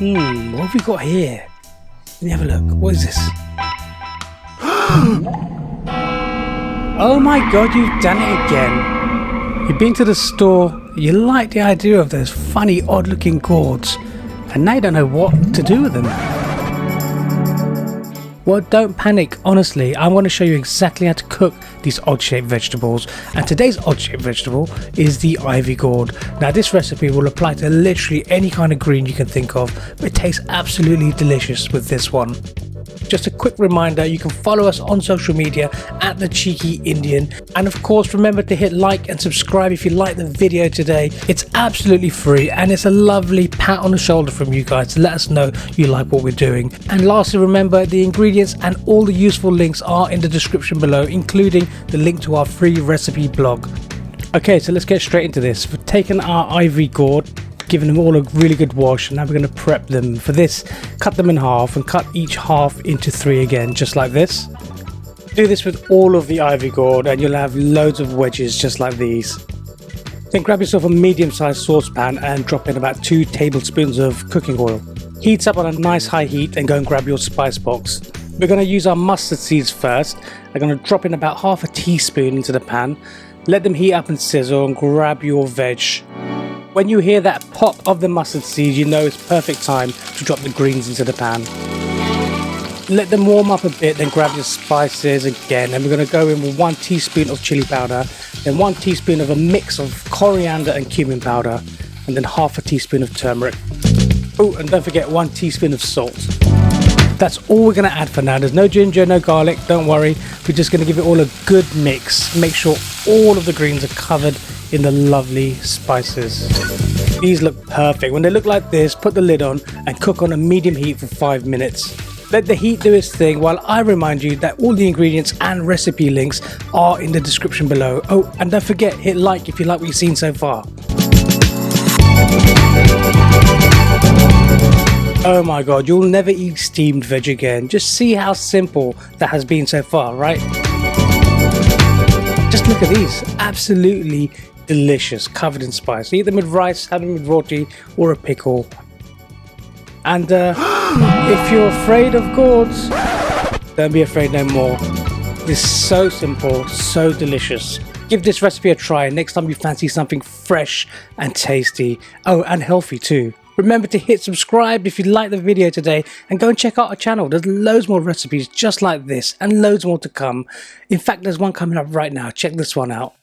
What have we got here? Let me have a look. What is this? Oh my god, you've done it again. You've been to the store, you like the idea of those funny, odd looking gourds, and now you don't know what to do with them. Well, don't panic. Honestly, I'm going to show you exactly how to cook these odd-shaped vegetables. And today's odd-shaped vegetable is the ivy gourd. Now, this recipe will apply to literally any kind of green you can think of, but it tastes absolutely delicious with this one. Just a quick reminder, you can follow us on social media at The Cheeky Indian. And of course, remember to hit like and subscribe if you like the video today. It's absolutely free and it's a lovely pat on the shoulder from you guys to let us know you like what we're doing. And lastly, remember the ingredients and all the useful links are in the description below, including the link to our free recipe blog. Okay, so let's get straight into this. We've taken our ivy gourd, giving them all a really good wash, and now we're going to prep them. For this, cut them in half and cut each half into 3 again, just like this. Do this with all of the ivy gourd and you'll have loads of wedges just like these. Then grab yourself a medium-sized saucepan and drop in about 2 tablespoons of cooking oil. Heat up on a nice high heat and go and grab your spice box. We're going to use our mustard seeds first. I'm going to drop in about half a teaspoon into the pan. Let them heat up and sizzle and grab your veg. When you hear that pop of the mustard seeds, you know it's perfect time to drop the greens into the pan. Let them warm up a bit, then grab your spices again, and we're going to go in with 1 teaspoon of chili powder, then 1 teaspoon of a mix of coriander and cumin powder, and then half a teaspoon of turmeric. Oh, and don't forget 1 teaspoon of salt. That's all we're going to add for now. There's no ginger, no garlic, don't worry. We're just going to give it all a good mix. Make sure all of the greens are covered in the lovely spices. These look perfect. When they look like this, put the lid on and cook on a medium heat for 5 minutes. Let the heat do its thing while I remind you that all the ingredients and recipe links are in the description below. Oh, and don't forget, hit like if you like what you've seen so far. Oh my god, you'll never eat steamed veg again. Just see how simple that has been so far, right? Just look at these, absolutely delicious, covered in spice. Eat them with rice, have them with roti or a pickle. And if you're afraid of gourds, don't be afraid no more. It's so simple, so delicious. Give this recipe a try next time you fancy something fresh and tasty. Oh, and healthy too. Remember to hit subscribe if you liked the video today, and go and check out our channel. There's loads more recipes just like this and loads more to come. In fact, there's one coming up right now. Check this one out.